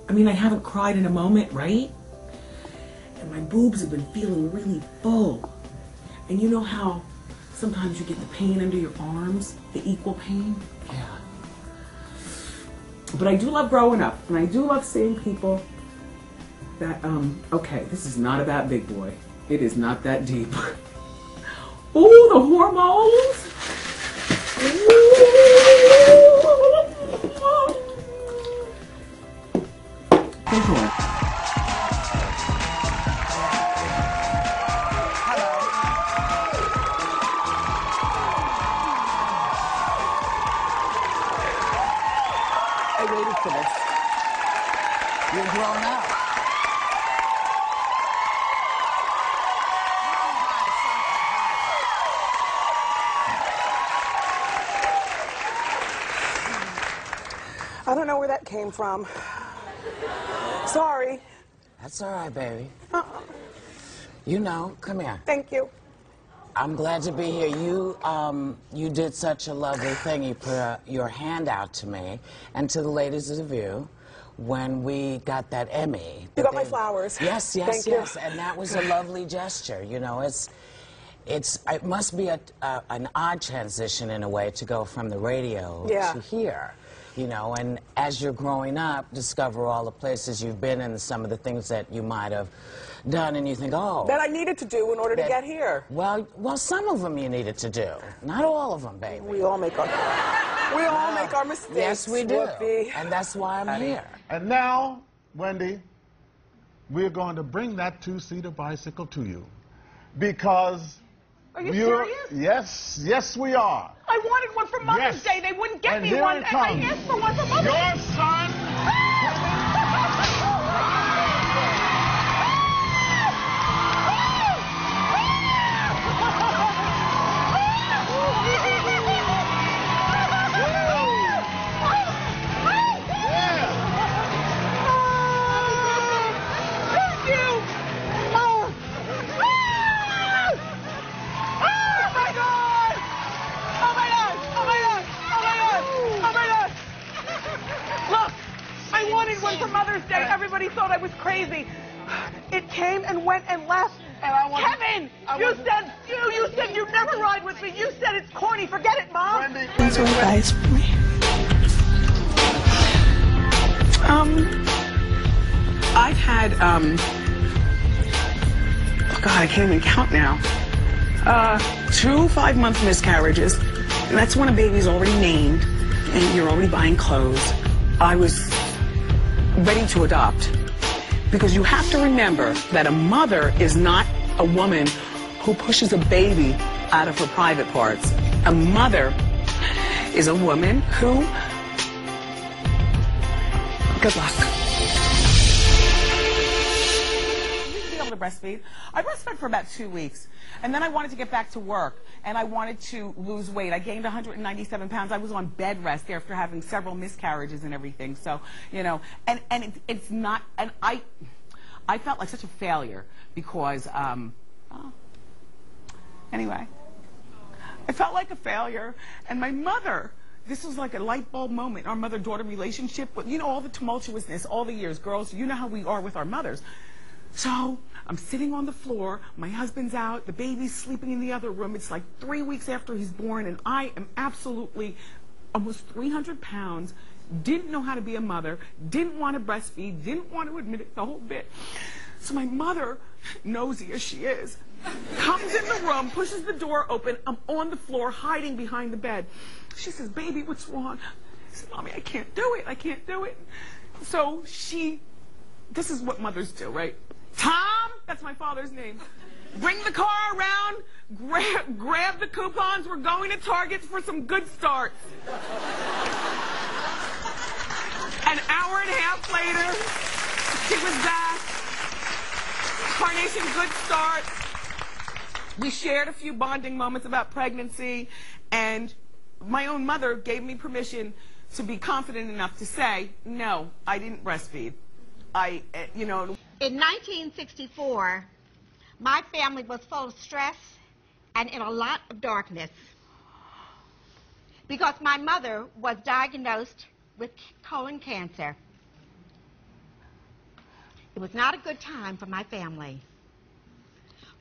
I mean, I haven't cried in a moment, right? And my boobs have been feeling really full. And you know how sometimes you get the pain under your arms, the equal pain? Yeah. But I do love growing up, and I do love seeing people that, okay, this is not about Big Boy. It is not that deep. Ooh, the hormones! Enjoy. I waited for this. You're grown up. I don't know where that came from. Sorry. That's all right, baby. You know, come here. Thank you. I'm glad to be here. You did such a lovely thing. You put your hand out to me and to the ladies of the View when we got that Emmy. You got my flowers. Yes, yes, Thank yes. you. And that was a lovely gesture. You know, it must be an odd transition in a way to go from the radio to here. You know, and as you're growing up, discover all the places you've been and some of the things that you might have done, and you think, oh. That I needed to do in order to get here. Well, some of them you needed to do. Not all of them, baby. We all make our mistakes. Yes, we do. Whoopee. And that's why I'm here. And now, Wendy, we're going to bring that two-seater bicycle to you. Because... Are you serious? Yes, yes we are. I wanted one for Mother's Day. They wouldn't get me here one. it And I comes. asked for one for Mother's Day. Your son... One for Mother's Day. Everybody thought I was crazy. It came and went and left. And Kevin, you said you'd never ride with me. You said it's corny. Forget it, Mom. These are guys for me. I've had oh God, I can't even count now. 2 5-month miscarriages. And that's when a baby's already named and you're already buying clothes. I was ready to adopt. Because you have to remember that a mother is not a woman who pushes a baby out of her private parts. A mother is a woman who... Good luck. To breastfeed. I breastfed for about 2 weeks, and then I wanted to get back to work, and I wanted to lose weight. I gained 197 pounds. I was on bed rest after having several miscarriages and everything. So, you know, and it's not, and I felt like such a failure because, anyway, I felt like a failure, and my mother. This was like a light bulb moment, our mother-daughter relationship, with, you know, all the tumultuousness, all the years. Girls, you know how we are with our mothers. So I'm sitting on the floor, my husband's out, the baby's sleeping in the other room. It's like 3 weeks after he's born, and I am absolutely almost 300 pounds, didn't know how to be a mother, didn't want to breastfeed, didn't want to admit it, the whole bit. So my mother, nosy as she is, comes in the room, pushes the door open. I'm on the floor, hiding behind the bed. She says, baby, what's wrong? I said, Mommy, I can't do it. I can't do it. So this is what mothers do, right? Tom, that's my father's name. Bring the car around, grab the coupons. We're going to Target for some good starts. An hour and a half later, she was back. Carnation Good Start. We shared a few bonding moments about pregnancy, and my own mother gave me permission to be confident enough to say, no, I didn't breastfeed. You know. In 1964, my family was full of stress and in a lot of darkness because my mother was diagnosed with colon cancer. It was not a good time for my family.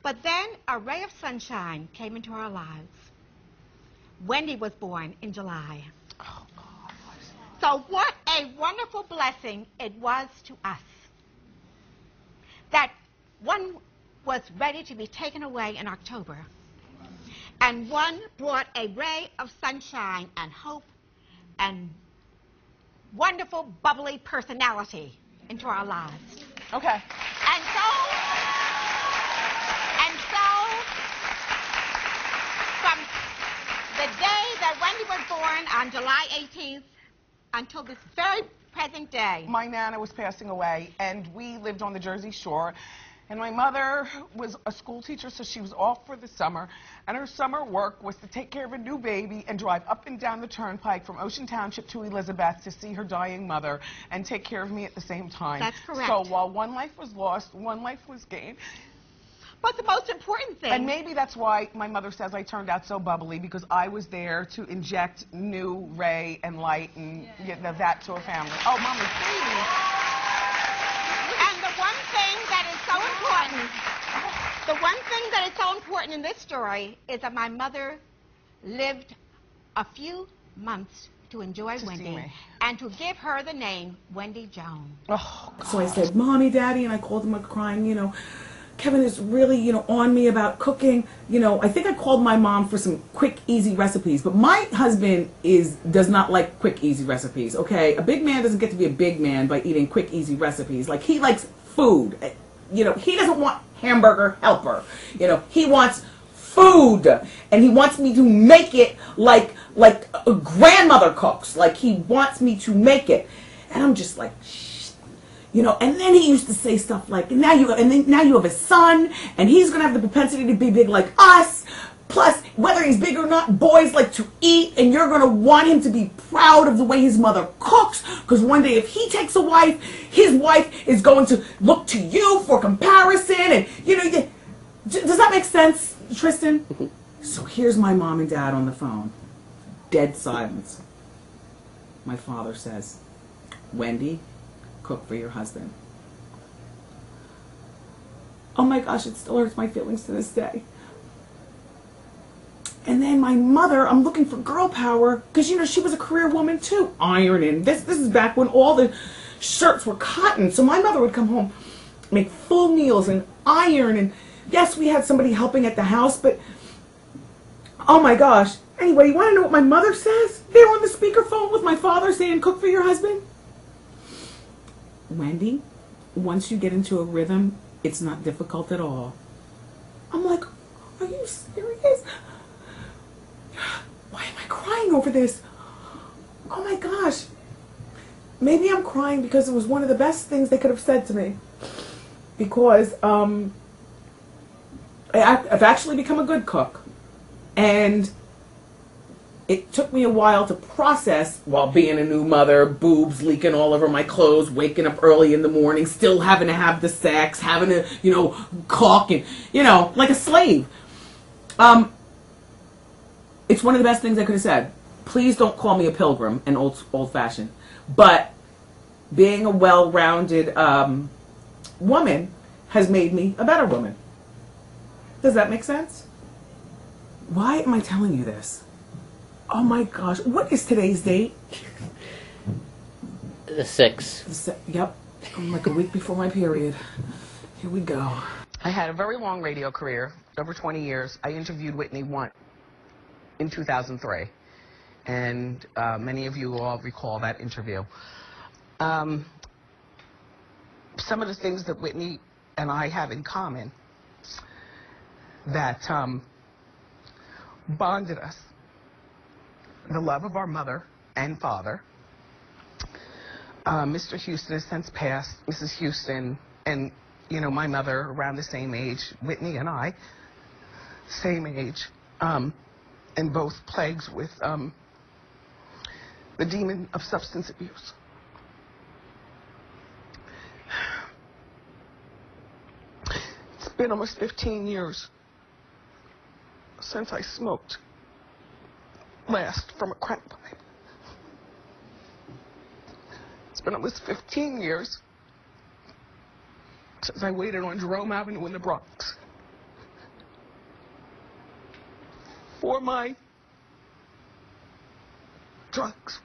But then a ray of sunshine came into our lives. Wendy was born in July. Oh, God. So what a wonderful blessing it was to us that one was ready to be taken away in October, and one brought a ray of sunshine and hope and wonderful, bubbly personality into our lives. Okay. And so, from the day that Wendy was born on July 18th until this very present day. My Nana was passing away, and we lived on the Jersey Shore. And my mother was a school teacher, so she was off for the summer. And her summer work was to take care of a new baby and drive up and down the turnpike from Ocean Township to Elizabeth to see her dying mother and take care of me at the same time. That's correct. So while one life was lost, one life was gained. But the most important thing... And maybe that's why my mother says I turned out so bubbly, because I was there to inject new ray and light and that to a family. Oh, Mommy, please. And the one thing that is so important, in this story is that my mother lived a few months to enjoy Wendy and to give her the name Wendy Jones. Oh, God. So I said, Mommy, Daddy, and I called them crying, you know, Kevin is really, you know, on me about cooking. You know, I think I called my mom for some quick, easy recipes. But my husband does not like quick, easy recipes, okay? A big man doesn't get to be a big man by eating quick, easy recipes. Like, he likes food. You know, he doesn't want hamburger helper. You know, he wants food. And he wants me to make it like a grandmother cooks. Like, he wants me to make it. And I'm just like, you know, and then he used to say stuff like, now you have a son, and he's going to have the propensity to be big like us. Plus, whether he's big or not, boys like to eat, and you're going to want him to be proud of the way his mother cooks, because one day if he takes a wife, his wife is going to look to you for comparison, and, you know, does that make sense, Tristan? So here's my mom and dad on the phone. Dead silence. My father says, Wendy, cook for your husband. Oh my gosh, it still hurts my feelings to this day. And then my mother, I'm looking for girl power, because, you know, she was a career woman too, ironing. This is back when all the shirts were cotton. So my mother would come home, make full meals and iron. And yes, we had somebody helping at the house, but oh my gosh. Anyway, you want to know what my mother says? They're on the speakerphone with my father saying, cook for your husband. Wendy, once you get into a rhythm, it's not difficult at all. I'm like, are you serious? Why am I crying over this? Oh my gosh. Maybe I'm crying because it was one of the best things they could have said to me. Because I've actually become a good cook. And it took me a while to process while being a new mother, boobs leaking all over my clothes, waking up early in the morning, still having to have the sex, having to, you know, cook and, you know, like a slave. It's one of the best things I could have said. Please don't call me a pilgrim and old-fashioned. But being a well-rounded woman has made me a better woman. Does that make sense? Why am I telling you this? Oh my gosh, what is today's date? The 6th. Yep, I'm like a week before my period. Here we go. I had a very long radio career, over 20 years. I interviewed Whitney once in 2003, and many of you all recall that interview. Some of the things that Whitney and I have in common that bonded us: the love of our mother and father. Mr. Houston has since passed. Mrs. Houston and, you know, my mother around the same age. Whitney and I, same age, and both plagued with the demon of substance abuse. It's been almost 15 years since I smoked last from a crack pipe. It's been almost 15 years as I waited on Jerome Avenue in the Bronx for my drugs.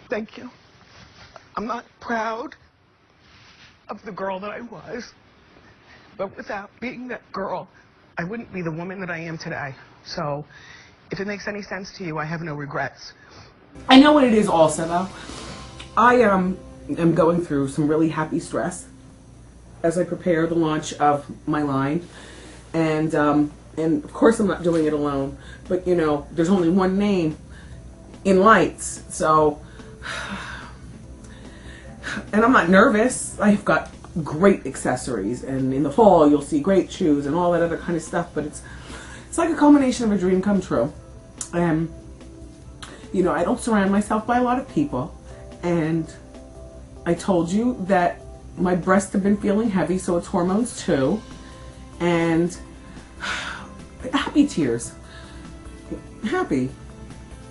Thank you. I'm not proud of the girl that I was, but without being that girl, I wouldn't be the woman that I am today. So, if it makes any sense to you, I have no regrets. I know what it is also, though. I am going through some really happy stress as I prepare the launch of my line. And of course I'm not doing it alone. But, you know, there's only one name in lights. So, and I'm not nervous. I've got great accessories. And in the fall, you'll see great shoes and all that other kind of stuff. But it's like a culmination of a dream come true. And, you know, I don't surround myself by a lot of people. And I told you that my breasts have been feeling heavy, so it's hormones too. And happy tears. Happy.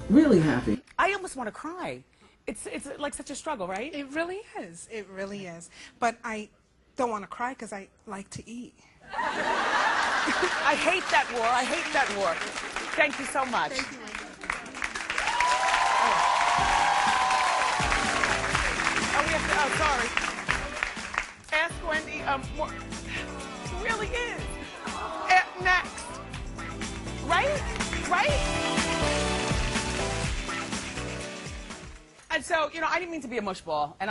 Really happy. I almost want to cry. It's like such a struggle, right? It really is. It really is. But I don't want to cry because I like to eat. I hate that war. I hate that war. Thank you so much. Thank you, Wendy. Oh, sorry. Ask Wendy, more. It really is. Next. Right? Right? And so, you know, I didn't mean to be a mushball, and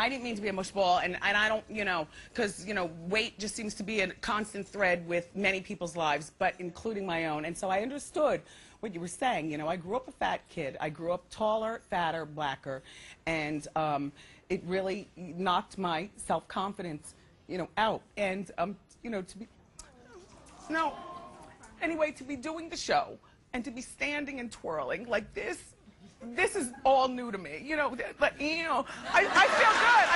I don't, you know, because, you know, weight just seems to be a constant thread with many people's lives, but including my own. And so I understood what you were saying. You know, I grew up a fat kid. I grew up taller, fatter, blacker, and it really knocked my self-confidence, you know, out. And, you know, anyway, to be doing the show and to be standing and twirling like this is all new to me. You know, but, you know, I feel good.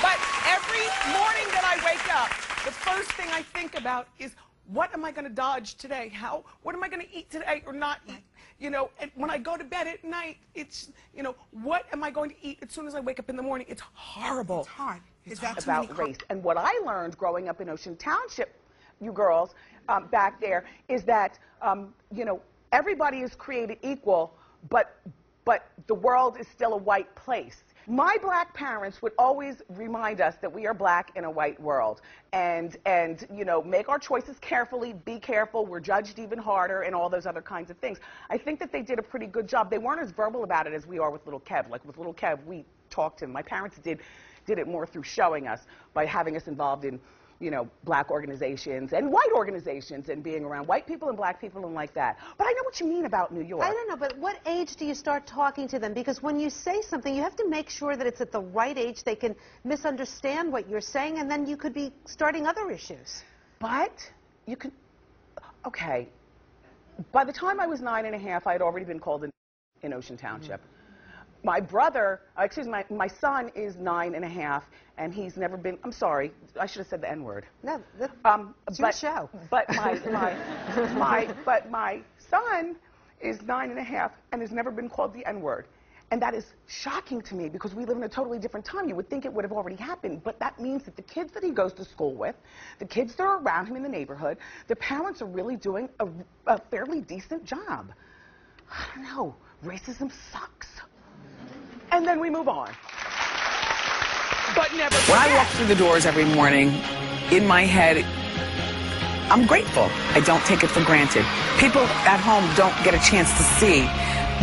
But every morning that I wake up, the first thing I think about is, what am I going to dodge today? What am I going to eat today or not eat? You know, and when I go to bed at night, it's, you know, what am I going to eat as soon as I wake up in the morning? It's horrible. It's hard. It's about race. And what I learned growing up in Ocean Township, you girls, back there, is that, you know, everybody is created equal, but the world is still a white place. My black parents would always remind us that we are black in a white world, and you know, make our choices carefully, be careful, we're judged even harder, and all those other kinds of things. I think that they did a pretty good job. They weren't as verbal about it as we are with little Kev. Like with little Kev, we talked to him. My parents did it more through showing us, by having us involved in, you know, black organizations and white organizations and being around white people and black people and like that. But I know what you mean about New York. I don't know, but what age do you start talking to them? Because when you say something, you have to make sure that it's at the right age. They can misunderstand what you're saying, and then you could be starting other issues. But you can, okay. By the time I was 9½, I had already been called in Ocean Township. My brother, my son is 9½, and he's never been, I'm sorry, I should have said the N-word. No, it's your show. But my son is 9½ and has never been called the N-word. And that is shocking to me, because we live in a totally different time. You would think it would have already happened, but that means that the kids that he goes to school with, the kids that are around him in the neighborhood, the parents are really doing a fairly decent job. I don't know, racism sucks. And then we move on. But never When I walk through the doors every morning, in my head, I'm grateful. I don't take it for granted. People at home don't get a chance to see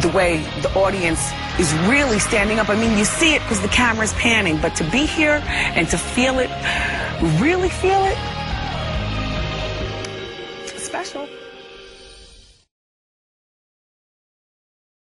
the way the audience is really standing up. I mean, you see it because the camera's panning, but to be here and to feel it, really feel it, it's special.